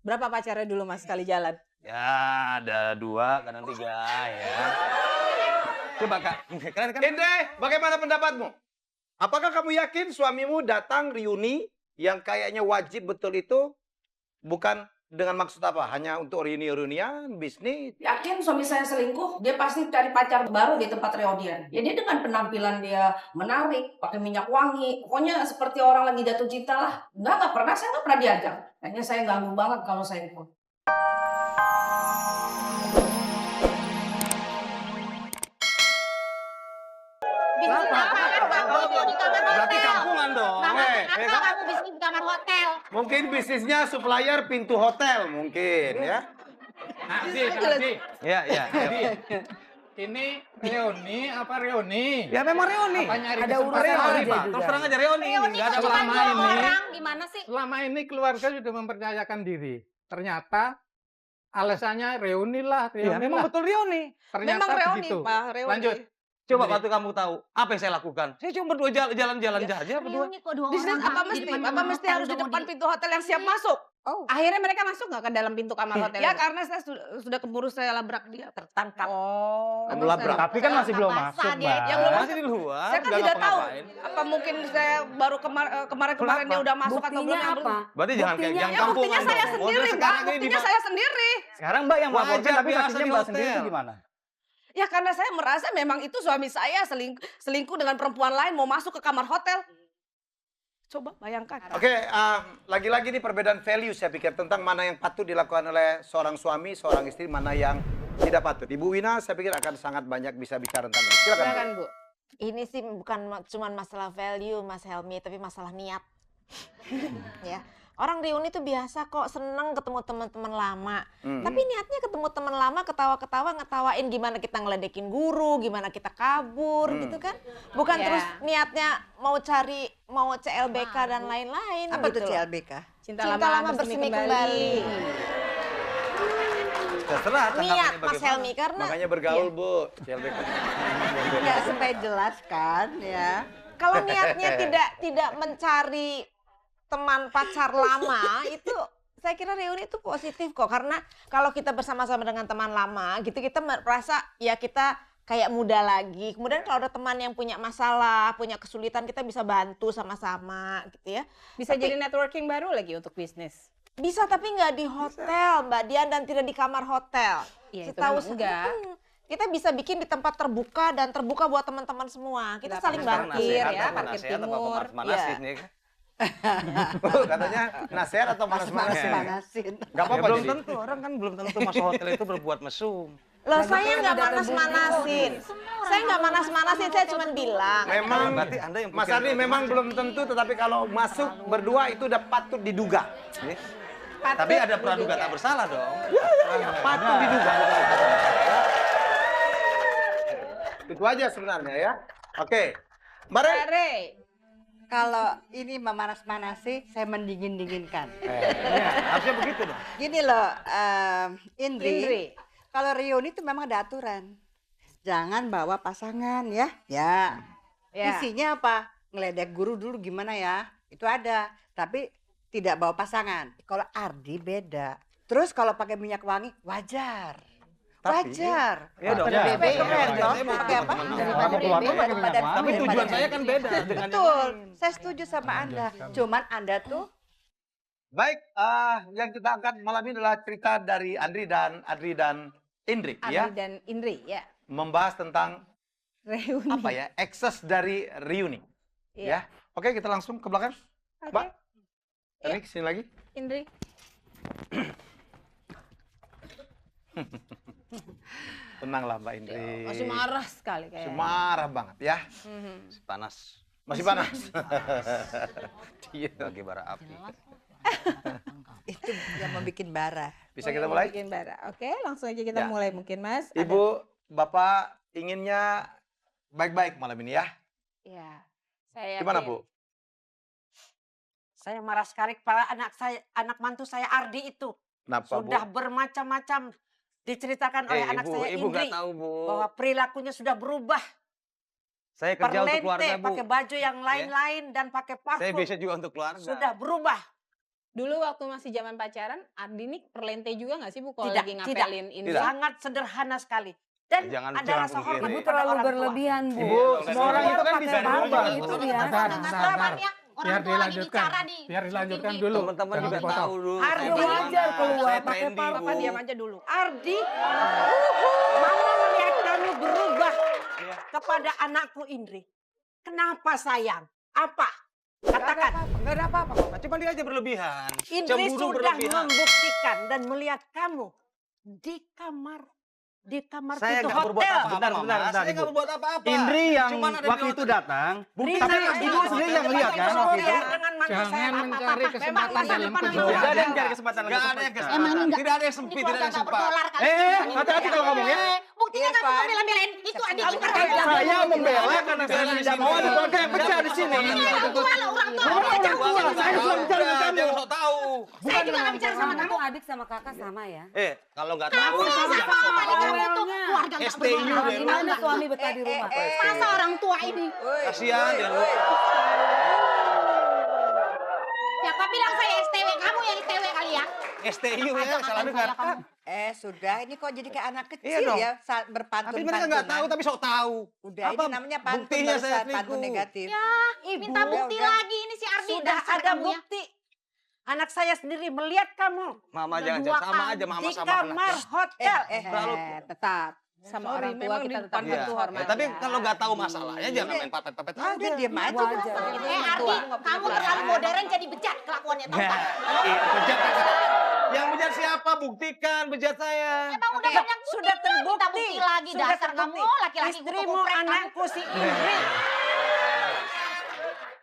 Berapa pacarnya dulu Mas sekali jalan? Ya, ada 2, kadang 3 ya. Coba Kak, kalian kan... Indri, bagaimana pendapatmu? Apakah kamu yakin suamimu datang reuni yang kayaknya wajib betul itu bukan dengan maksud apa? Hanya untuk reuni-reunian, bisnis? Yakin suami saya selingkuh, dia pasti cari pacar baru di tempat reunian. Ya dia dengan penampilan dia menarik, pakai minyak wangi, pokoknya seperti orang lagi jatuh cinta lah. Nggak pernah, saya nggak pernah diajak. Kayaknya saya ganggu banget kalau saya ikut. Berarti kampungan dong. Apa kamu bisnis di kamar hotel? Mungkin bisnisnya supplier pintu hotel mungkin ya. Ya, ya. Ini reuni apa reuni? Ya memang reuni. Apa nyari Ada kesempatan? urusan Reuni, aja Pak. juga. Terus terang aja reuni. Reuni Nggak ada kok cuma selama 2 ini. orang, gimana sih? Selama ini keluarga sudah mempercayakan diri. Ternyata alasannya reuni lah, reuni Iya, memang lah. betul reuni. Ternyata Memang reuni, begitu. Pak, reuni. Lanjut. Coba Indri. waktu kamu tahu apa yang saya lakukan. Saya cuma berdua jalan-jalan saja berdua. Reuni kok 2 Di sini orang? apa Di mesti? depan Apa mesti hotel harus di udah mau depan pintu hotel yang siap masuk? Oh. Akhirnya mereka masuk nggak ke dalam pintu kamar hotel? Ya itu? karena saya sudah keburu saya labrak dia. tertangkap. Oh. Kamu labrak. Tapi kan masih belum Basah masuk, dia. Mbak. Yang belum Masih di luar. Saya kan nggak tidak tahu. ngapa-ngapain. Apa mungkin saya baru kemarin-kemarin dia udah masuk atau belum? Buktinya apa? Berarti jangan kayak Buktinya, jangan ya kampungan buktinya saya dong. sendiri, Model Mbak. sekarang ini Buktinya saya sendiri. Sekarang Mbak yang melaporkan, Wajar, tapi biasa saksinya di Mbak hotel. sendiri itu gimana? Ya karena saya merasa memang itu suami saya selingkuh dengan perempuan lain mau masuk ke kamar hotel. Coba bayangkan. Oke, lagi-lagi ini perbedaan value saya pikir tentang mana yang patut dilakukan oleh seorang suami, seorang istri, mana yang tidak patut. Ibu Wina saya pikir akan sangat banyak bisa bicara tentang ini. Silakan. Bu. Silakan Bu. Ini sih bukan cuma masalah value Mas Helmi, tapi masalah niat. Ya. Orang reuni tuh biasa kok, seneng ketemu teman-teman lama. Tapi niatnya ketemu teman lama, ketawa-ketawa, ngetawain gimana kita ngeledekin guru, gimana kita kabur gitu kan. Bukan Ya. terus niatnya mau CLBK dan lain-lain Apa gitu tuh loh. CLBK? Cinta, Cinta lama bersemi kembali. Terserah tanggapan Niat ini Mas bagaimana. Helmi, karena Makanya bergaul Bu. CLBK. Ya supaya jelas kan ya. kalau niatnya tidak mencari teman pacar lama itu saya kira reuni itu positif kok, karena kalau kita bersama-sama dengan teman lama gitu kita merasa ya kita kayak muda lagi. Kemudian kalau ada teman yang punya masalah, punya kesulitan, kita bisa bantu sama-sama gitu ya. Bisa Tapi- jadi networking baru lagi untuk bisnis. Bisa, tapi nggak di hotel Mbak Dian, dan tidak di kamar hotel. Iya, itu Setahu memang enggak. kita bisa bikin di tempat terbuka dan terbuka buat teman-teman semua. Kita saling Sekarang bantu. nasihat ya, apa parkir nasihat apa timur. pemanasin Iya. ya kan? Katanya nasihat atau manas-manasin? Manasin. Gak Ya, apa-apa belum jadi. tentu, orang kan belum tentu masuk hotel itu berbuat mesum. Loh, saya nggak manas-manasin. Saya nggak manas-manasin, saya cuma bilang. Memang, Berarti Anda yang Mas pikir Ardi memang belum tentu, tetapi kalau masuk berdua itu udah patut diduga. Tapi ada praduga tak bersalah dong. Patut diduga. Itu aja sebenarnya ya. Oke. Mbak Re. Re, Kalau ini memanas-manasi, saya mendingin-dinginkan. Iya, harusnya begitu dong. Gini loh, Indri. Indri, kalau reuni itu memang ada aturan. Jangan bawa pasangan ya. Ya. Ya. Isinya apa? Ngeledek guru dulu gimana ya? Itu ada. Tapi tidak bawa pasangan. Kalau Ardi beda. Terus kalau pakai minyak wangi, wajar. Tapi- Wajar. Iya dong. Wajar. BB keren Wajar. dong. Saya mau Pakai apa? teman-teman. Sama keluarga pakai minyak wangi. Tapi tujuan saya kan beda dengan yang Betul. lain. Saya setuju sama Anda. Cuman Anda tuh Baik, yang kita angkat malam ini adalah cerita dari Adri dan Indri Ardi ya. dan Indri, ya. Membahas tentang Reuni. apa ya? Ekses dari reuni. Iya. Ya. Oke, kita langsung ke belakang. Oke. Mbak. Ini sini lagi. Indri. Tenanglah Mbak Indri. Masih marah sekali kayaknya. Masih marah banget ya. Panas. Masih panas. Iya. Bagi bara api. itu yang membuat bara. Bisa kita mulai? Bikin bara. Oke, langsung aja kita Ya. mulai mungkin Mas. Ada- Ibu, Bapak inginnya baik-baik malam ini ya. Ya, saya Gimana, yakin. Bu? Saya marah sekali kepada anak mantu saya Ardi itu. Kenapa, Sudah Bu? bermacam-macam diceritakan oleh anak saya Ibu nggak Indri tahu, Bu. bahwa perilakunya sudah berubah. Saya kerja untuk Perlente, keluarga, Bu. pakai baju yang lain-lain dan pakai Saya parfum. biasa juga untuk keluarga. Sudah berubah. Dulu waktu masih zaman pacaran, Ardi nih perlente juga nggak sih Bu kalau Tidak, lagi tidak. ngapelin Indri? Sangat sederhana sekali. Dan Jangan adalah pungkiri. sehormat Ibu kepada orang tua. berlebihan, Bu. Ibu, Semua orang itu kan bisa Bentar, berubah. bentar, Gitu ya. bentar, bentar. tua Biar lagi dilanjutkan. bicara di Biar dilanjutkan TV. dulu. Teman-teman Jangan juga dipotong. tahu dulu. Ardi saya wajar gimana. keluar Saya pakai trendy, parfum. Bu. Papa diam aja dulu. Ardi, Mama melihat kamu berubah kepada anakku Indri. Kenapa sayang? Apa? Katakan. Enggak ada apa-apa, Mama. Cuma dia aja berlebihan. Indri Cemburu sudah berlebihan. membuktikan dan melihat kamu di kamar Saya pintu nggak berbuat hotel. apa-apa, Bentar, Mama. bentar, bentar, Saya Ibu. nggak berbuat apa-apa. Indri yang Cuman ada di waktu itu hotel. datang, Bukti tapi saya ada Ibu di sendiri hotel. yang lihat kan waktu itu. Dengan mantu saya Jangan apa-apa. mencari kesempatan masa dalam depan anak kejauhan. Tidak ada yang cari kesempatan Nggak lagi. ada yang Emang kesempatan. enggak- Tidak ada yang sempit, tidak ada yang sempat. Hati-hati kalau ngomong ya. Buktinya kamu Irfan. membela-belain itu adik Kamu kita. kan Saya membela karena saya tidak mau ada keluarga yang pecah di sini. Orang tua lo, orang tua. Bukan orang tua, saya sudah bicara dengan kamu. Jangan sok tahu. Saya juga nggak bicara sama kamu. Adik sama kakak sama ya. Kalau nggak tahu, Kamu jangan sama sok tahu. adik kamu itu keluarga nggak STU berguna. deh. Gimana suami betah di rumah? Masa orang tua ini? Kasihan dia lu. Siapa bilang saya STW? Kamu yang STW kali ya? STU ya, salah dengar. Sudah, ini kok jadi kayak anak Iya kecil dong. ya, saat berpantun. Tapi mereka nggak tahu, tapi sok tahu. Udah, Apa ini namanya pantun, buktinya saya barusan, selingkuh? pantun negatif. Minta bukti Udah. lagi ini si Ardi. Sudah dasar ada kamu ya. bukti. Anak saya sendiri melihat kamu Mama Udah jangan dua sama kali aja Mama di sama kamar anaknya. hotel. Tetap sama Sorry, orang tua memang kita di tetap depan Iya. butuh hormat. Tapi kalau nggak tahu masalahnya jangan main papet-papet Udah, aja. diam aja. Wajar. Ardi, kamu terlalu modern jadi bejat kelakuannya, tahu Ya, nggak? bejat. Yang bejat siapa? Buktikan bejat saya. Emang udah Oke, banyak bukti. sudah terbukti. Minta bukti lagi Sudah dasar kamu terbukti. laki-laki Istrimu, kutu-kuprek kamu. anakku si Indri.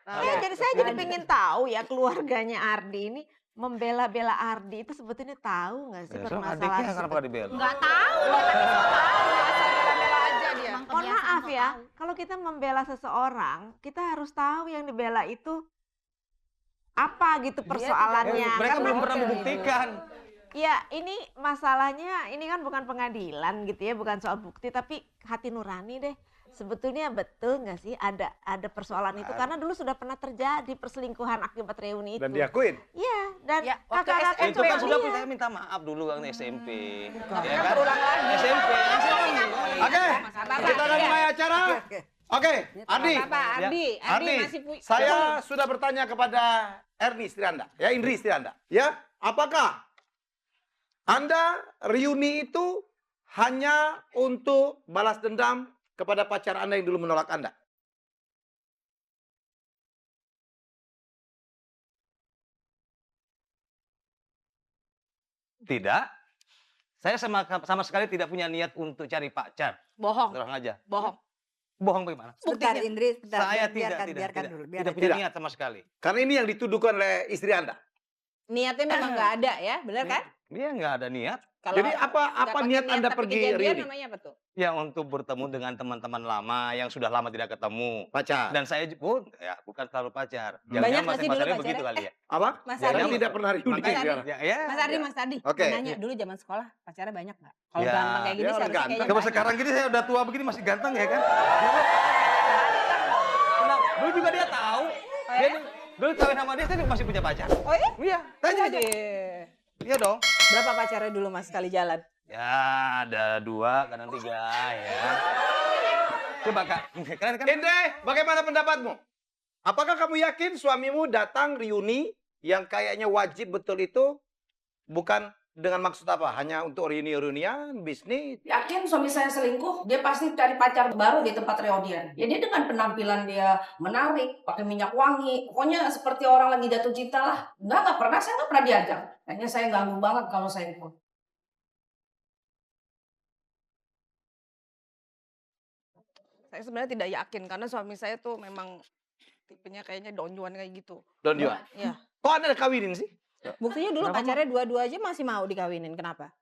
Ya, jadi saya jadi pengen tahu ya keluarganya Ardi ini membela-bela Ardi itu sebetulnya tahu nggak sih Adiknya permasalahan kenapa seperti nggak dibela? Nggak tahu, tapi so tahu. Asal bela-bela aja dia. Emang Mohon kebiasaan maaf so ya, tahu. kalau kita membela seseorang, kita harus tahu yang dibela itu apa gitu persoalannya. Mereka Karena- belum pernah membuktikan. Ya, ini masalahnya ini kan bukan pengadilan gitu ya, bukan soal bukti tapi hati nurani deh. Sebetulnya betul nggak sih ada persoalan itu karena dulu sudah pernah terjadi perselingkuhan akibat reuni itu. Dan diakuin. Iya, dan Ya, waktu kakak-kakak Itu kan juga sudah lihat. saya minta maaf dulu kan SMP. Tapi Ya kan kan? berulang lagi. SMP. Oke, kita akan mulai acara. Oke, Ardi. Ardi Ardi, masih saya sudah bertanya kepada Erni istri Anda, ya Indri istri Anda. Ya, apakah Anda reuni itu hanya untuk balas dendam kepada pacar Anda yang dulu menolak Anda? Tidak. Saya sama sekali tidak punya niat untuk cari pacar. Bohong, Terang aja. bohong. Bohong bagaimana? Sebentar Indri, sebentar. Saya biarkan tidak dulu. tidak punya Tidak. niat sama sekali. Karena ini yang dituduhkan oleh istri Anda. Niatnya memang nggak ada ya, benar kan? Dia nggak ada niat. Kalau Jadi nggak apa pakai niat Anda tapi pergi kejadian reuni? namanya apa tuh? Ya untuk bertemu dengan teman-teman lama yang sudah lama tidak ketemu. Pacar. Dan saya pun ya bukan selalu pacar. Banyak Jangan-jangan nggak sih dulu masalahnya pacarnya? begitu kali ya. Apa? Mas Saya Ardi. tidak pernah reuni. Makanya- sekarang. Ya. Mas Ardi, Oke. nanya dulu zaman sekolah pacarnya banyak nggak? Kalau Ya, gampang kayak gini dia orang seharusnya ganteng. kayaknya Kalau banyak. sekarang gini saya udah tua begini masih ganteng ya kan? Dulu juga dia tahu. Dia dulu kawin sama dia saya masih punya pacar. Oh iya? Iya, tanya aja. Iya dong. Berapa pacarnya dulu mas sekali jalan? Ya ada 2, kadang 3 ya. Coba Kak, kalian kan Indri, bagaimana pendapatmu? Apakah kamu yakin suamimu datang reuni yang kayaknya wajib betul itu bukan dengan maksud apa? Hanya untuk reuni-reunian, bisnis? Yakin suami saya selingkuh, dia pasti cari pacar baru di tempat reunian. Ya dia dengan penampilan dia menarik, pakai minyak wangi, pokoknya seperti orang lagi jatuh cinta lah. Nggak pernah, saya nggak pernah diajak. Kayaknya saya ganggu banget kalau saya ikut. Saya sebenarnya tidak yakin karena suami saya tuh memang tipenya kayaknya donjuan kayak gitu. Don Juan. Iya. Kok Anda kawinin sih? Buktinya dulu Kenapa, pacarnya dua-dua aja masih mau dikawinin. Kenapa?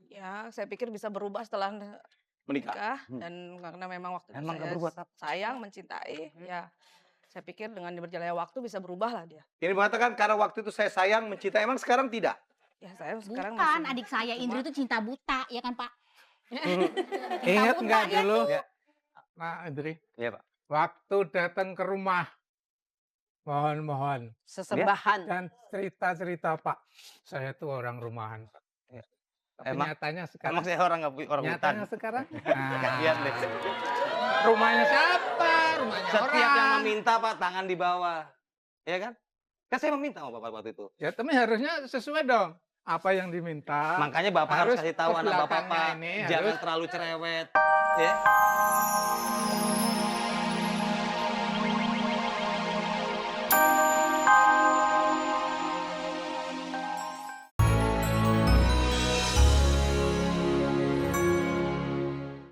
Ya, saya pikir bisa berubah setelah Menikah. nikah dan karena memang waktu itu Emang nggak saya berbuat apa? sayang, mencintai, ya saya pikir dengan berjalannya waktu bisa berubah lah dia. Ini mengatakan karena waktu itu saya sayang, mencintai. Emang sekarang tidak? Ya saya sekarang Bukan, masih adik saya Indri itu cinta buta, ya kan Pak? Ingat nggak dia dulu, Ya. Pak Indri? Iya Pak. Waktu datang ke rumah Mohon. Sesembahan. Dan cerita-cerita Pak, saya tuh orang rumahan. Pak. Tapi Emang- nyatanya Emang sekarang, saya orang hutan. nyatanya sekarang, Lihat deh. rumahnya siapa? Rumahnya Setiap orang. yang meminta Pak, tangan di bawah. Ya kan? Kan saya meminta sama Bapak waktu itu. Ya, tapi harusnya sesuai dong. Apa yang diminta. Makanya Bapak harus kasih tahu ke anak Bapak, belakangnya Pak. ini Jangan harus terlalu cerewet. Ya.